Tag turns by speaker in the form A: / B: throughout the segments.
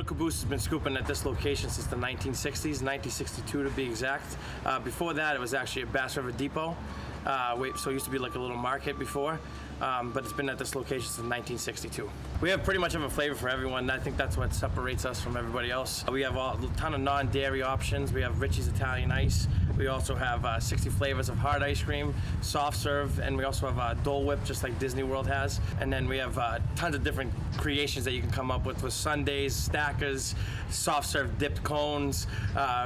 A: Lil Caboose has been scooping at this location since the 1960s, 1962 to be exact. Before that, it was actually at Bass River Depot. So it used to be like a little market before, but it's been at this location since 1962. We have pretty much of a flavor for everyone. I think that's what separates us from everybody else. We have a ton of non-dairy options. We have Richie's Italian Ice. We also have 60 flavors of hard ice cream, soft serve, and we also have Dole Whip, just like Disney World has. And then we have tons of different creations that you can come up with sundaes, stackers, soft serve dipped cones.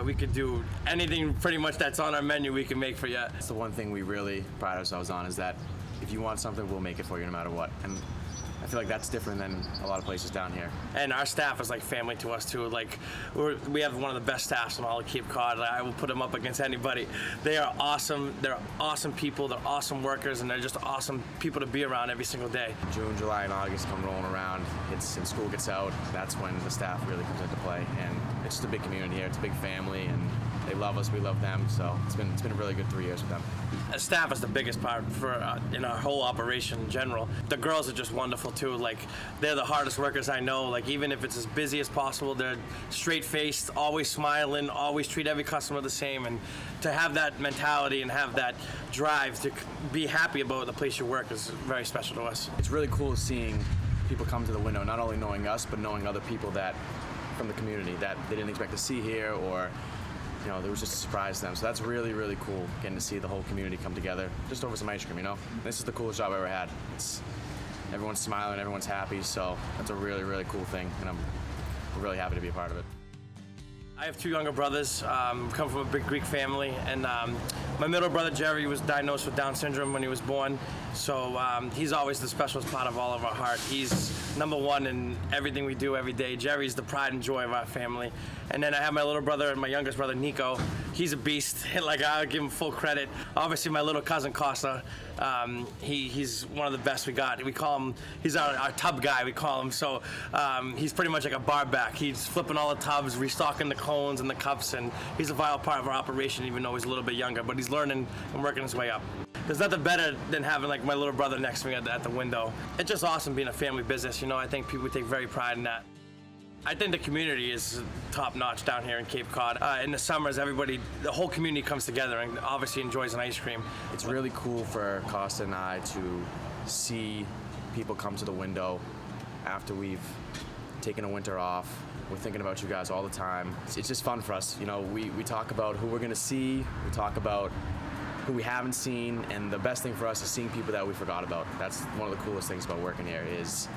A: We could do anything pretty much that's on our menu we can make for you.
B: That's the one thing we really pride ourselves on, is that if you want something, we'll make it for you no matter what. And I feel like that's different than a lot of places down here.
A: And our staff is like family to us too. Like we have one of the best staffs in all of Cape Cod. I will put them up against anybody. They are awesome. They're awesome people. They're awesome workers, and they're just awesome people to be around every single day.
B: June, July, and August come rolling around. And school gets out. That's when the staff really comes into play. And it's just a big community here. It's a big family, and they love us. We love them. So it's been a really good 3 years with them.
A: The staff is the biggest part for in our whole operation in general. The girls are just wonderful too. Like, they're the hardest workers I know. Like, even if it's as busy as possible, they're straight-faced, always smiling, always treat every customer the same. And to have that mentality and have that drive to be happy about the place you work is very special to us.
B: It's really cool seeing people come to the window, not only knowing us, but knowing other people that from the community that they didn't expect to see here, or there was just a surprise to them. So that's really, really cool, getting to see the whole community come together just over some ice cream, This is the coolest job I ever had. Everyone's smiling, everyone's happy, so that's a really, really cool thing, and I'm really happy to be a part of it.
A: I have two younger brothers, come from a big Greek family, and my middle brother Jerry was diagnosed with Down syndrome when he was born, so he's always the specialist part of all of our heart. He's number one in everything we do every day. Jerry's the pride and joy of our family. And then I have my little brother and my youngest brother Nico. He's a beast. Like, I'll give him full credit. Obviously, my little cousin Costa, he's one of the best we got. We call him, he's our tub guy, we call him. So he's pretty much like a bar back. He's flipping all the tubs, restocking the cones and the cups, and he's a vital part of our operation, even though he's a little bit younger, but he's learning and working his way up. There's nothing better than having like my little brother next to me at the window. It's just awesome being a family business. I think people take very pride in that. I think the community is top notch down here in Cape Cod. In the summers, the whole community comes together and obviously enjoys an ice cream.
B: It's really cool for Costa and I to see people come to the window after we've taken a winter off. We're thinking about you guys all the time. It's just fun for us. We talk about who we're gonna see, we talk about who we haven't seen, and the best thing for us is seeing people that we forgot about. That's one of the coolest things about working here is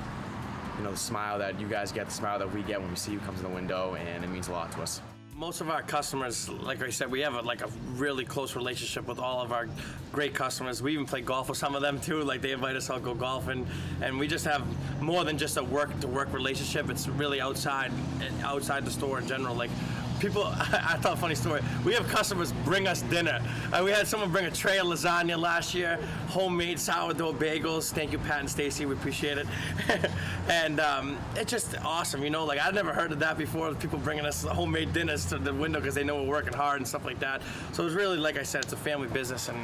B: the smile that you guys get, the smile that we get when we see you come to the window, and it means a lot to us.
A: Most of our customers, like I said, we have a really close relationship with all of our great customers. We even play golf with some of them too. Like, they invite us out to go golfing, and we just have more than just a work-to-work relationship. It's really outside the store in general. Like, people, I thought a funny story. We have customers bring us dinner. We had someone bring a tray of lasagna last year, homemade sourdough bagels. Thank you, Pat and Stacy. We appreciate it. And it's just awesome, Like, I'd never heard of that before. People bringing us homemade dinners to the window because they know we're working hard and stuff like that. So it's really, like I said, it's a family business, and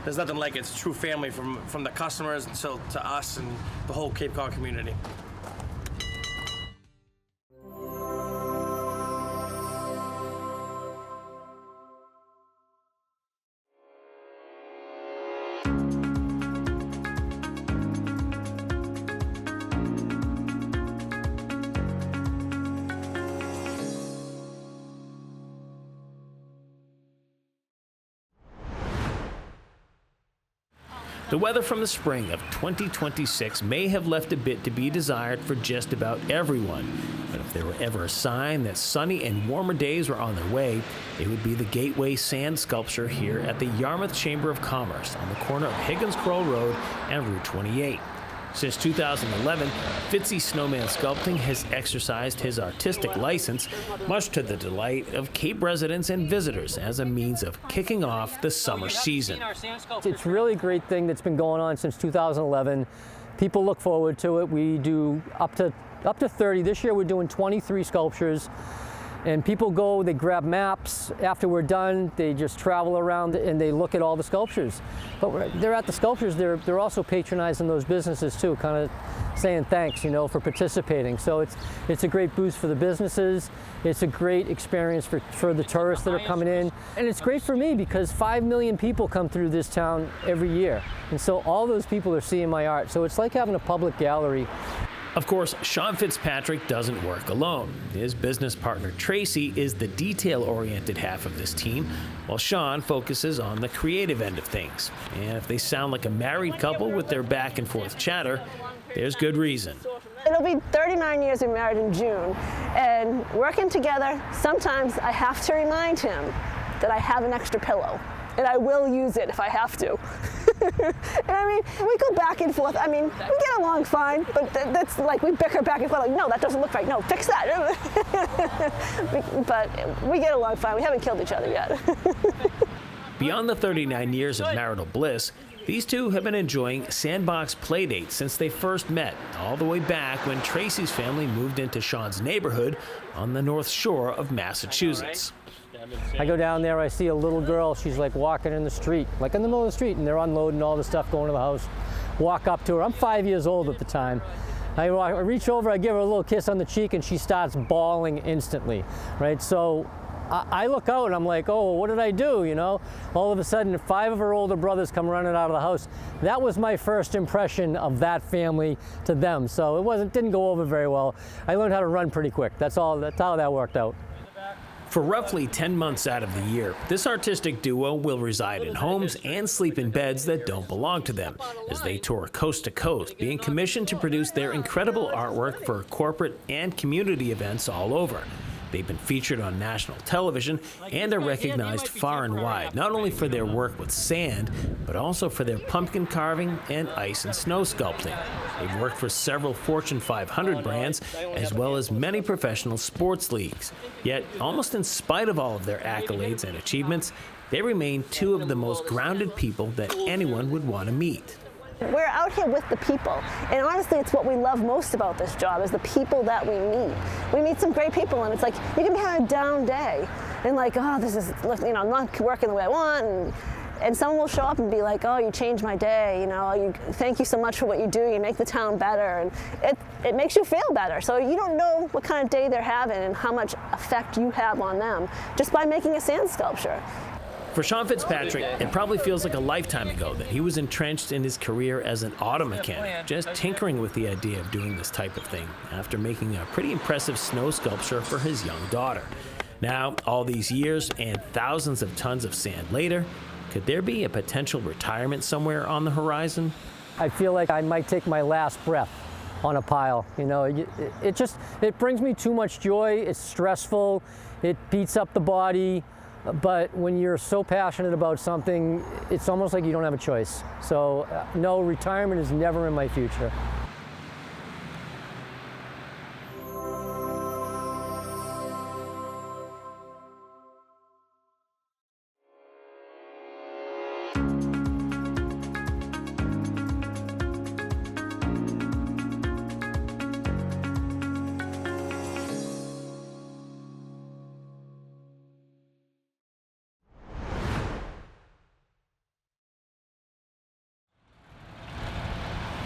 A: there's nothing like it. It's true family from the customers to us and the whole Cape Cod community.
C: The weather from the spring of 2026 may have left a bit to be desired for just about everyone. But if there were ever a sign that sunny and warmer days were on their way, it would be the Gateway Sand Sculpture here at the Yarmouth Chamber of Commerce on the corner of Higgins Crow Road and Route 28. Since 2011, Fitzy Snowman Sculpting has exercised his artistic license, much to the delight of Cape residents and visitors, as a means of kicking off the summer season.
D: It's really a great thing that's been going on since 2011. People look forward to it. We do up to 30. This year we're doing 23 sculptures. And people go, they grab maps. After we're done, they just travel around and they look at all the sculptures. But they're at the sculptures, they're also patronizing those businesses too, kind of saying thanks, you know, for participating. So it's a great boost for the businesses. It's a great experience for the tourists that are coming in. And it's great for me because 5 million people come through this town every year. And so all those people are seeing my art. So it's like having a public gallery.
C: Of course, Sean Fitzpatrick doesn't work alone. His business partner Tracy is the detail-oriented half of this team, while Sean focuses on the creative end of things. And if they sound like a married couple with their back and forth chatter, there's good reason.
E: It'll be 39 years we're married in June, and working together, sometimes I have to remind him that I have an extra pillow, and I will use it if I have to. And I mean, we go back and forth. I mean, we get along fine, but that's like we bicker back and forth, like, no, that doesn't look right. No, fix that. But we get along fine. We haven't killed each other yet.
C: Beyond the 39 years of marital bliss, these two have been enjoying sandbox playdates since they first met, all the way back when Tracy's family moved into Sean's neighborhood on the North Shore of Massachusetts.
D: I go down there, I see a little girl, she's like walking in the street, like in the middle of the street, and they're unloading all the stuff going to the house. Walk up to her, I'm 5 years old at the time. I reach over, I give her a little kiss on the cheek, and she starts bawling instantly, right? So I look out and I'm like, oh, what did I do, you know? All of a sudden, 5 of her older brothers come running out of the house. That was my first impression of that family to them. So didn't go over very well. I learned how to run pretty quick. That's how that worked out.
C: For roughly 10 months out of the year, this artistic duo will reside in homes and sleep in beds that don't belong to them as they tour coast to coast, being commissioned to produce their incredible artwork for corporate and community events all over. They've been featured on national television and are recognized far and wide, not only for their work with sand, but also for their pumpkin carving and ice and snow sculpting. They've worked for several Fortune 500 brands, as well as many professional sports leagues. Yet, almost in spite of all of their accolades and achievements, they remain two of the most grounded people that anyone would want to meet.
E: We're out here with the people, and honestly, it's what we love most about this job is the people that we meet. We meet some great people, and it's like you can be having a down day, and like, oh, this is, you know, I'm not working the way I want, and someone will show up and be like, oh, you changed my day, you know, thank you so much for what you do, you make the town better, and it makes you feel better. So you don't know what kind of day they're having and how much effect you have on them just by making a sand sculpture.
C: For Sean Fitzpatrick, it probably feels like a lifetime ago that he was entrenched in his career as an auto mechanic, just tinkering with the idea of doing this type of thing after making a pretty impressive snow sculpture for his young daughter. Now, all these years and thousands of tons of sand later, could there be a potential retirement somewhere on the horizon?
D: I feel like I might take my last breath on a pile. You know, it brings me too much joy. It's stressful. It beats up the body. But when you're so passionate about something, it's almost like you don't have a choice. So no, retirement is never in my future.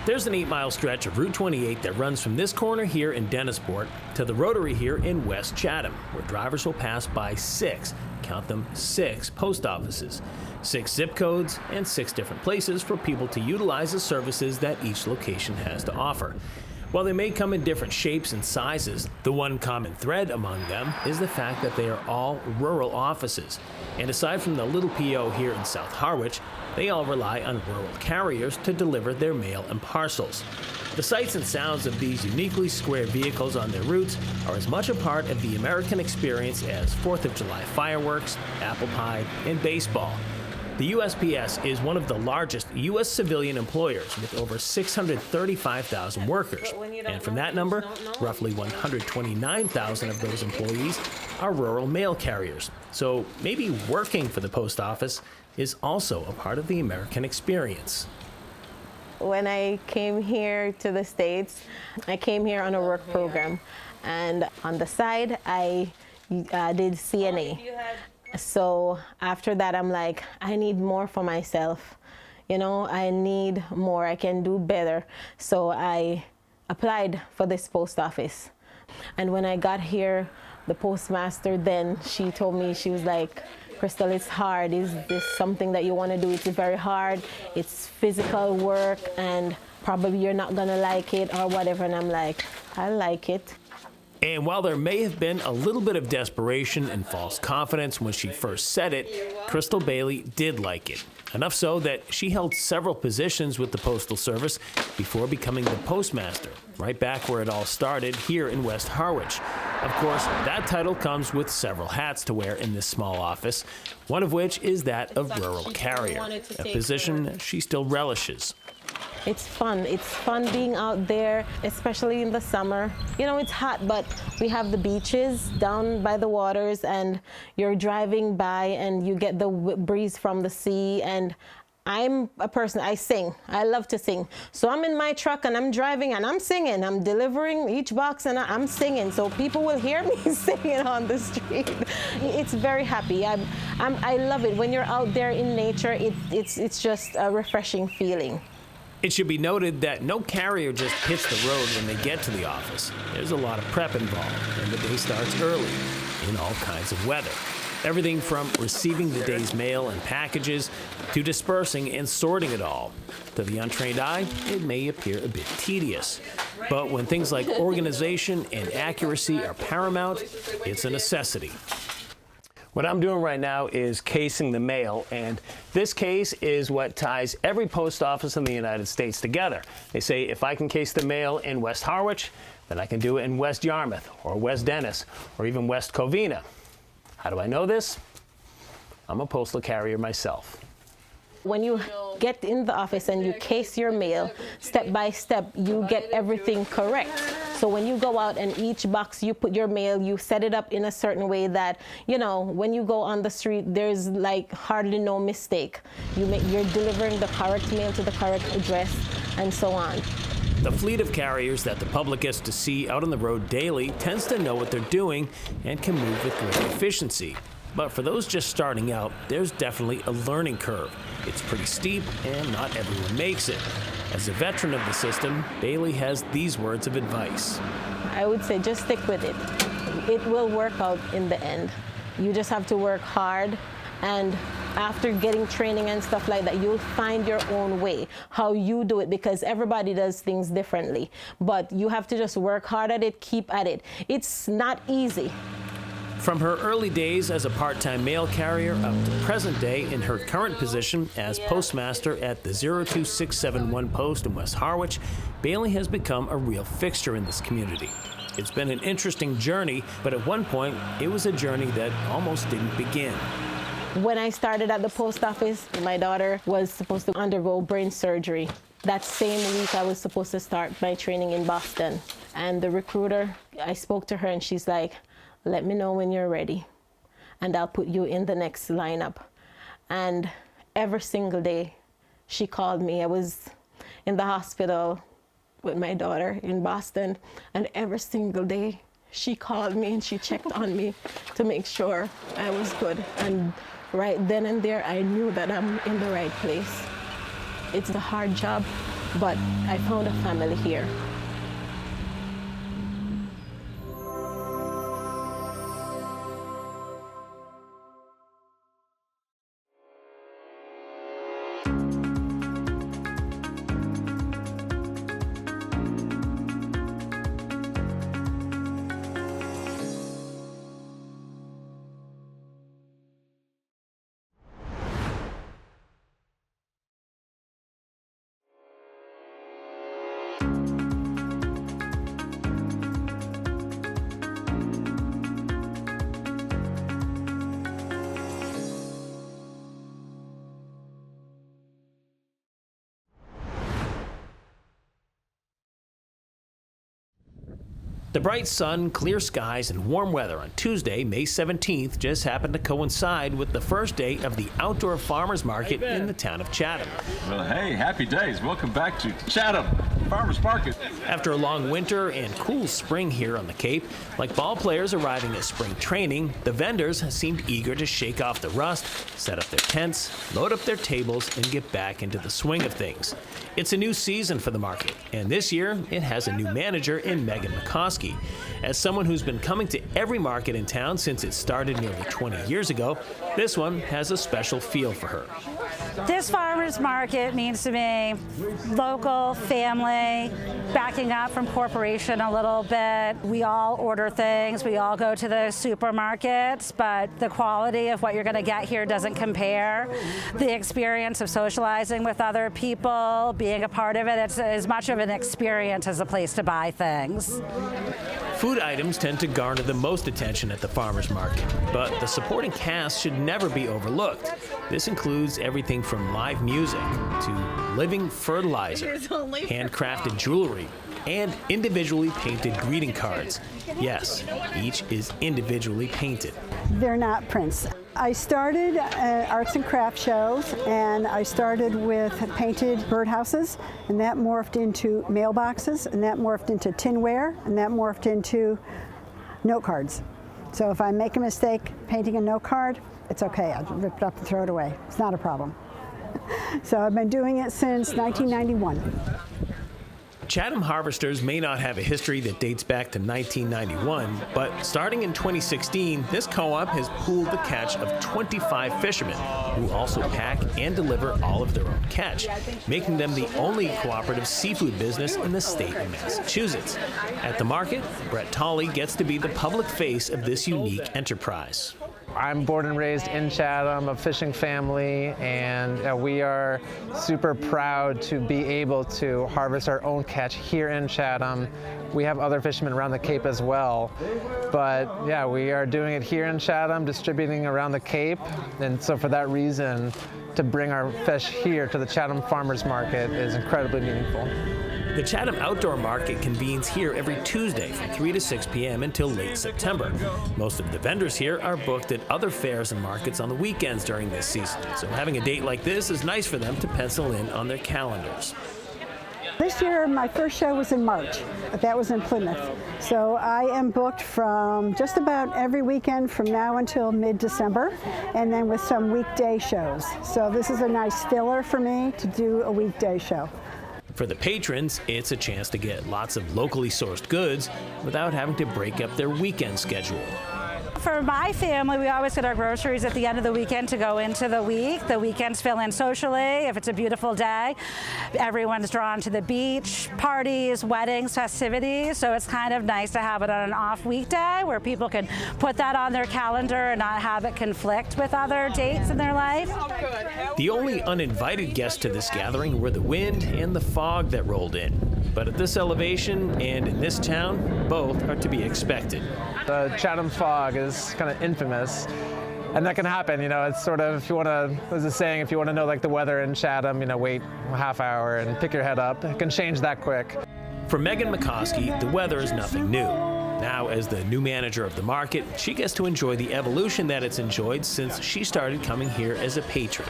C: There's an 8-mile stretch of Route 28 that runs from this corner here in Dennisport to the rotary here in West Chatham, where drivers will pass by 6, count them 6 post offices, 6 zip codes, and 6 different places for people to utilize the services that each location has to offer. While they may come in different shapes and sizes, the one common thread among them is the fact that they are all rural offices. And aside from the little PO here in South Harwich, they all rely on rural carriers to deliver their mail and parcels. The sights and sounds of these uniquely square vehicles on their routes are as much a part of the American experience as 4th of July fireworks, apple pie, and baseball. The USPS is one of the largest U.S. civilian employers with over 635,000 workers. And from that number, roughly 129,000 of those employees are rural mail carriers. So maybe working for the post office is also a part of the American experience.
F: When I came here to the States, I came here on a work program. And on the side, I did CNA. So after that, I'm like, I need more for myself. You know, I need more, I can do better. So I applied for this post office. And when I got here, the postmaster then, she told me, she was like, Crystal, it's hard. Is this something that you want to do? It's very hard. It's physical work, and probably you're not going to like it or whatever. And I'm like, I like it.
C: And while there may have been a little bit of desperation and false confidence when she first said it, Crystal Bailey did like it. Enough so that she held several positions with the Postal Service before becoming the postmaster, right back where it all started here in West Harwich. Of course, that title comes with several hats to wear in this small office, one of which is that of rural carrier, a position she still relishes.
F: It's fun. It's fun being out there, especially in the summer. You know, it's hot, but we have the beaches down by the waters, and you're driving by and you get the breeze from the sea. And I'm a person, I sing. I love to sing. So I'm in my truck and I'm driving and I'm singing. I'm delivering each box and I'm singing. So people will hear me singing on the street. It's very happy. I love it. When you're out there in nature, it's just a refreshing feeling.
C: It should be noted that no carrier just hits the road when they get to the office. There's a lot of prep involved, and the day starts early in all kinds of weather. Everything from receiving the day's mail and packages to dispersing and sorting it all. To the untrained eye, it may appear a bit tedious. But when things like organization and accuracy are paramount, it's a necessity. What I'm doing right now is casing the mail, and this case is what ties every post office in the United States together. They say if I can case the mail in West Harwich, then I can do it in West Yarmouth or West Dennis or even West Covina. How do I know this? I'm a postal carrier myself.
F: When you get in the office and you case your mail, step by step, you get everything correct. So when you go out and each box you put your mail, you set it up in a certain way that, you know, when you go on the street, there's like hardly no mistake. You're delivering the correct mail to the correct address and so on.
C: The fleet of carriers that the public gets to see out on the road daily tends to know what they're doing and can move with great efficiency. But for those just starting out, there's definitely a learning curve. It's pretty steep, and not everyone makes it. As a veteran of the system, Bailey has these words of advice.
F: I would say just stick with it. It will work out in the end. You just have to work hard, and after getting training and stuff like that, you'll find your own way, how you do it, because everybody does things differently. But you have to just work hard at it, keep at it. It's not easy.
C: From her early days as a part-time mail carrier up to present day in her current position as postmaster at the 02671 post in West Harwich, Bailey has become a real fixture in this community. It's been an interesting journey, but at one point, it was a journey that almost didn't begin.
F: When I started at the post office, my daughter was supposed to undergo brain surgery. That same week, I was supposed to start my training in Boston. And the recruiter, I spoke to her and she's like, let me know when you're ready, and I'll put you in the next lineup. And every single day, she called me. I was in the hospital with my daughter in Boston, and every single day, she called me and she checked on me to make sure I was good. And right then and there, I knew that I'm in the right place. It's a hard job, but I found a family here.
C: The bright sun, clear skies, and warm weather on Tuesday, May 17th, just happened to coincide with the first day of the outdoor farmers market in the town of Chatham.
G: Well, hey, happy days. Welcome back to Chatham. Farmers Market.
C: After a long winter and cool spring here on the Cape, like ball players arriving at spring training, the vendors seemed eager to shake off the rust, set up their tents, load up their tables, and get back into the swing of things. It's a new season for the market, and this year it has a new manager in Megan McCoskey. As someone who's been coming to every market in town since it started nearly 20 years ago, this one has a special feel for her.
H: This farmers market means to me local, family, backing up from corporation a little bit. We all order things, we all go to the supermarkets, but the quality of what you're going to get here doesn't compare. The experience of socializing with other people, being a part of it, it's as much of an experience as a place to buy things.
C: Food items tend to garner the most attention at the farmers market, but the supporting cast should never be overlooked. This includes everything from live music to living fertilizer, handcrafted jewelry, and individually painted greeting cards. Yes, each is individually painted.
I: They're not prints. I started arts and craft shows, and I started with painted birdhouses, and that morphed into mailboxes, and that morphed into tinware, and that morphed into note cards. So if I make a mistake painting a note card, it's okay. I'll rip it up and throw it away. It's not a problem. So I've been doing it since 1991.
C: Chatham harvesters may not have a history that dates back to 1991, but starting in 2016, this co-op has pooled the catch of 25 fishermen who also pack and deliver all of their own catch, making them the only cooperative seafood business in the state of Massachusetts. At the market, Brett Tolley gets to be the public face of this unique enterprise.
J: I'm born and raised in Chatham, a fishing family, and we are super proud to be able to harvest our own catch here in Chatham. We have other fishermen around the Cape as well, but yeah, we are doing it here in Chatham, distributing around the Cape, and so for that reason, to bring our fish here to the Chatham Farmers Market is incredibly meaningful.
C: The Chatham Outdoor Market convenes here every Tuesday from 3 to 6 p.m. until late September. Most of the vendors here are booked at other fairs and markets on the weekends during this season, so having a date like this is nice for them to pencil in on their calendars.
I: This year, my first show was in March, but that was in Plymouth. So I am booked from just about every weekend from now until mid-December, and then with some weekday shows. So this is a nice filler for me to do a weekday show.
C: For the patrons, it's a chance to get lots of locally sourced goods without having to break up their weekend schedule.
H: For my family, we always get our groceries at the end of the weekend to go into the week. The weekends fill in socially. If it's a beautiful day, everyone's drawn to the beach, parties, weddings, festivities. So it's kind of nice to have it on an off weekday where people can put that on their calendar and not have it conflict with other dates in their life.
C: The only uninvited guests to this gathering were the wind and the fog that rolled in. But at this elevation and in this town, both are to be expected.
J: The Chatham fog is kind of infamous, and that can happen. It's sort of, if you want to, there's a saying, if you want to know like the weather in Chatham, wait a half hour and pick your head up. It can change that quick.
C: For Megan McCoskey, the weather is nothing new. Now, as the new manager of the market, she gets to enjoy the evolution that it's enjoyed since she started coming here as a patron.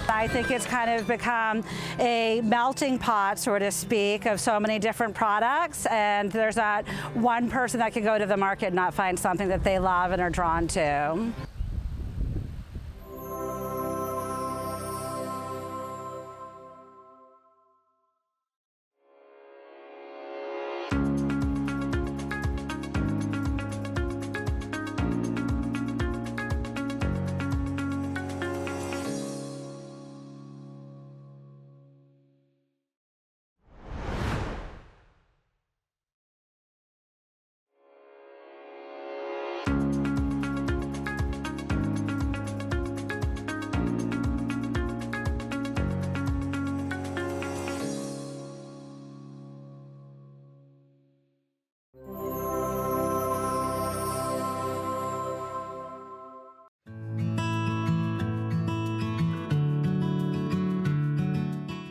H: I think it's kind of become a melting pot, so to speak, of so many different products, and there's not one person that can go to the market and not find something that they love and are drawn to.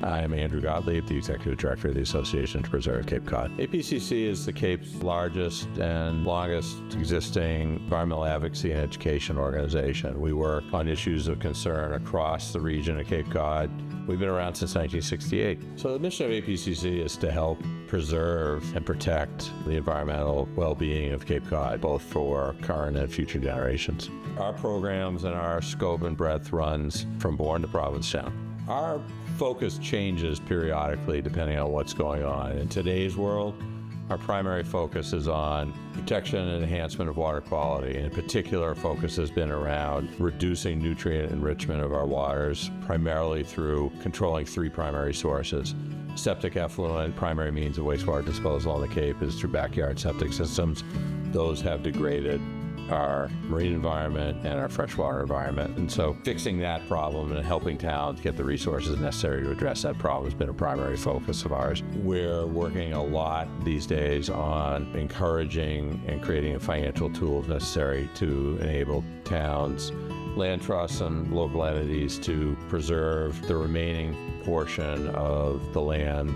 K: I am Andrew Gottlieb, the Executive Director of the Association to Preserve Cape Cod. APCC is the Cape's largest and longest existing environmental advocacy and education organization. We work on issues of concern across the region of Cape Cod, We've been around since 1968. So the mission of APCC is to help preserve and protect the environmental well-being of Cape Cod, both for current and future generations. Our programs and our scope and breadth runs from Bourne to Provincetown. Our focus changes periodically depending on what's going on. In today's world, our primary focus is on protection and enhancement of water quality. In particular, focus has been around reducing nutrient enrichment of our waters, primarily through controlling three primary sources. Septic effluent, primary means of wastewater disposal on the Cape is through backyard septic systems. Those have degraded our marine environment and our freshwater environment. And so fixing that problem and helping towns get the resources necessary to address that problem has been a primary focus of ours. We're working a lot these days on encouraging and creating financial tools necessary to enable towns, land trusts, and local entities to preserve the remaining portion of the land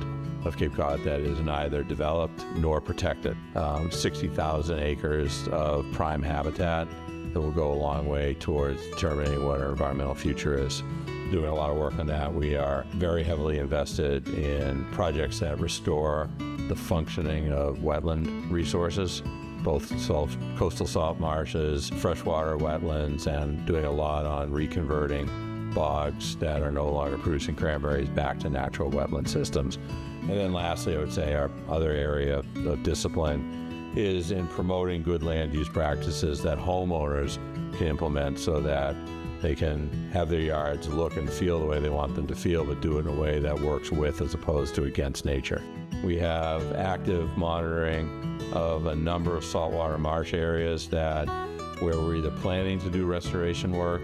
K: of Cape Cod that is neither developed nor protected. 60,000 acres of prime habitat that will go a long way towards determining what our environmental future is. Doing a lot of work on that. We are very heavily invested in projects that restore the functioning of wetland resources, both coastal salt marshes, freshwater wetlands, and doing a lot on reconverting bogs that are no longer producing cranberries back to natural wetland systems. And then lastly, I would say our other area of discipline is in promoting good land use practices that homeowners can implement so that they can have their yards look and feel the way they want them to feel, but do it in a way that works with as opposed to against nature. We have active monitoring of a number of saltwater marsh areas where we're either planning to do restoration work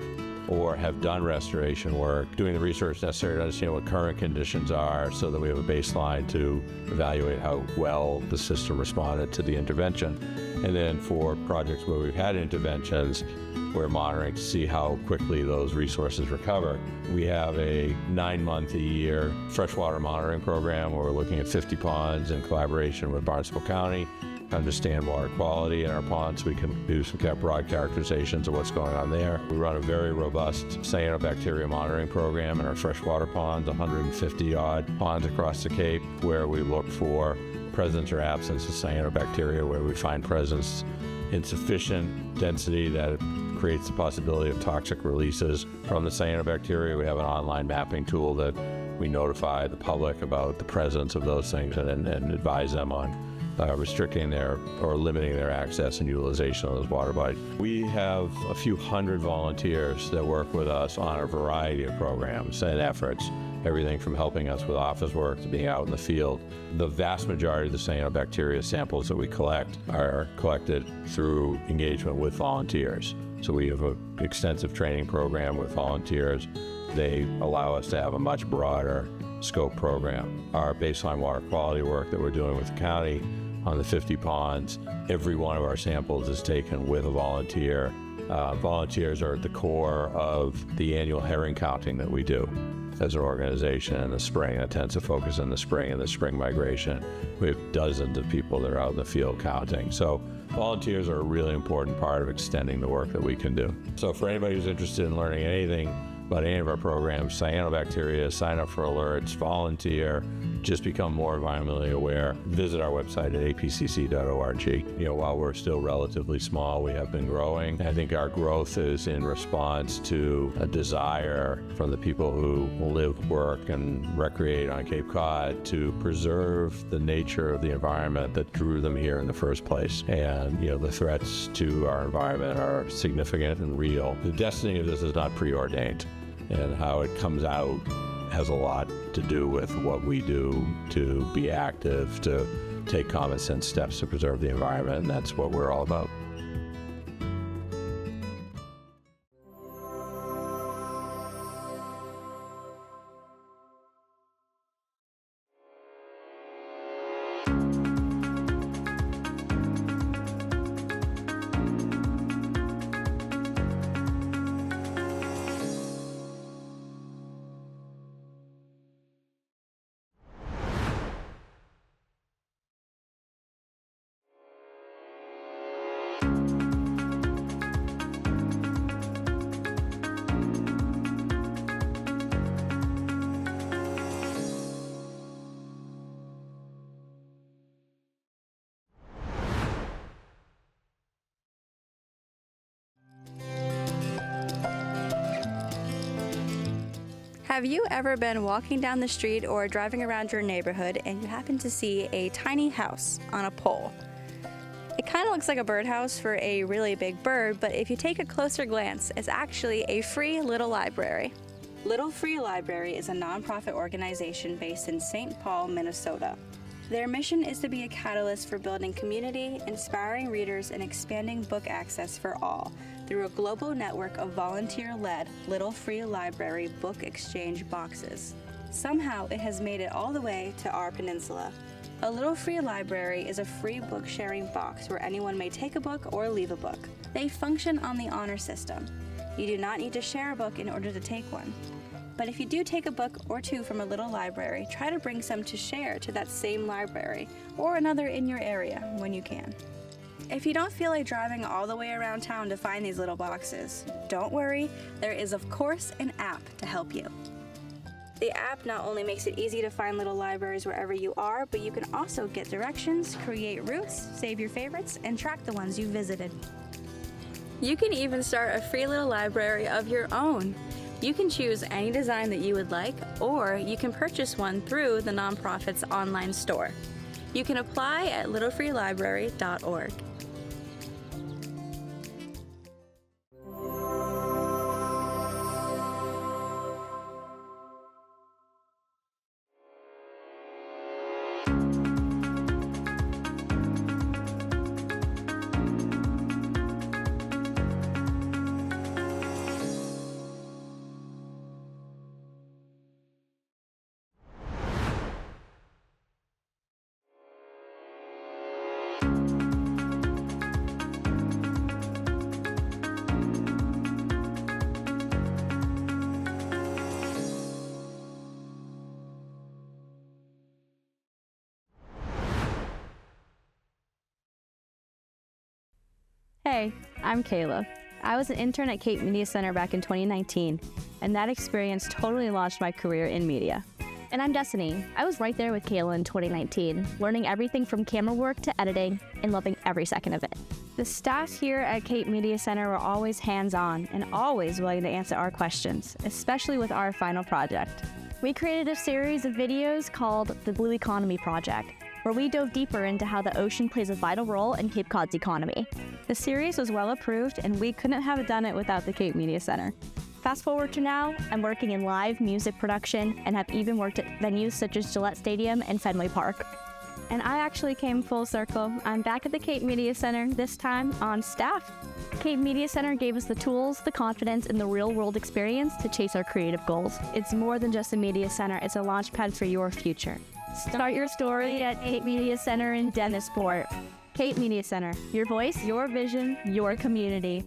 K: or have done restoration work, doing the research necessary to understand what current conditions are so that we have a baseline to evaluate how well the system responded to the intervention. And then for projects where we've had interventions, we're monitoring to see how quickly those resources recover. We have a 9-month-a-year freshwater monitoring program where we're looking at 50 ponds in collaboration with Barnstable County, understand water quality in our ponds. We can do some broad characterizations of what's going on there. We run a very robust cyanobacteria monitoring program in our freshwater ponds, 150-odd ponds across the Cape, where we look for presence or absence of cyanobacteria, where we find presence in sufficient density that it creates the possibility of toxic releases from the cyanobacteria. We have an online mapping tool that we notify the public about the presence of those things and advise them on restricting or limiting their access and utilization of those water bodies. We have a few hundred volunteers that work with us on a variety of programs and efforts, everything from helping us with office work to being out in the field. The vast majority of the cyanobacteria samples that we collect are collected through engagement with volunteers. So we have an extensive training program with volunteers. They allow us to have a much broader scope program. Our baseline water quality work that we're doing with the county on the 50 ponds, every one of our samples is taken with a volunteer. Volunteers are at the core of the annual herring counting that we do as an organization in the spring. It tends to focus on the spring and the spring migration. We have dozens of people that are out in the field counting. So volunteers are a really important part of extending the work that we can do. So for anybody who's interested in learning anything about any of our programs, cyanobacteria, sign up for alerts, volunteer, just become more environmentally aware, visit our website at apcc.org. While we're still relatively small, we have been growing. I think our growth is in response to a desire from the people who live, work, and recreate on Cape Cod to preserve the nature of the environment that drew them here in the first place. And, the threats to our environment are significant and real. The destiny of this is not preordained, and how it comes out has a lot to do with what we do to be active, to take common sense steps to preserve the environment, and that's what we're all about.
G: Have you ever been walking down the street or driving around your neighborhood and you happen to see a tiny house on a pole? It kind of looks like a birdhouse for a really big bird, but if you take a closer glance, it's actually a free little library. Little Free Library is a nonprofit organization based in St. Paul, Minnesota. Their mission is to be a catalyst for building community, inspiring readers, and expanding book access for all through a global network of volunteer-led Little Free Library book exchange boxes. Somehow, it has made it all the way to our peninsula. A Little Free Library is a free book sharing box where anyone may take a book or leave a book. They function on the honor system. You do not need to share a book in order to take one. But if you do take a book or two from a little library, try to bring some to share to that same library or another in your area when you can. If you don't feel like driving all the way around town to find these little boxes, don't worry, there is of course an app to help you. The app not only makes it easy to find little libraries wherever you are, but you can also get directions, create routes, save your favorites, and track the ones you visited. You can even start a free little library of your own. You can choose any design that you would like, or you can purchase one through the nonprofit's online store. You can apply at littlefreelibrary.org.
L: Hey, I'm Kayla. I was an intern at Cape Media Center back in 2019, and that experience totally launched my career in media.
M: And I'm Destiny. I was right there with Kayla in 2019, learning everything from camera work to editing and loving every second of it.
L: The staff here at Cape Media Center were always hands-on and always willing to answer our questions, especially with our final project.
M: We created a series of videos called the Blue Economy Project, where we dove deeper into how the ocean plays a vital role in Cape Cod's economy.
L: The series was well approved, and we couldn't have done it without the Cape Media Center.
M: Fast forward to now, I'm working in live music production and have even worked at venues such as Gillette Stadium and Fenway Park.
L: And I actually came full circle. I'm back at the Cape Media Center, this time on staff.
M: Cape Media Center gave us the tools, the confidence, and the real-world experience to chase our creative goals.
L: It's more than just a media center, it's a launch pad for your future.
M: Start your story at Cape Media Center in Dennisport.
L: Cape Media Center, your voice, your vision, your community.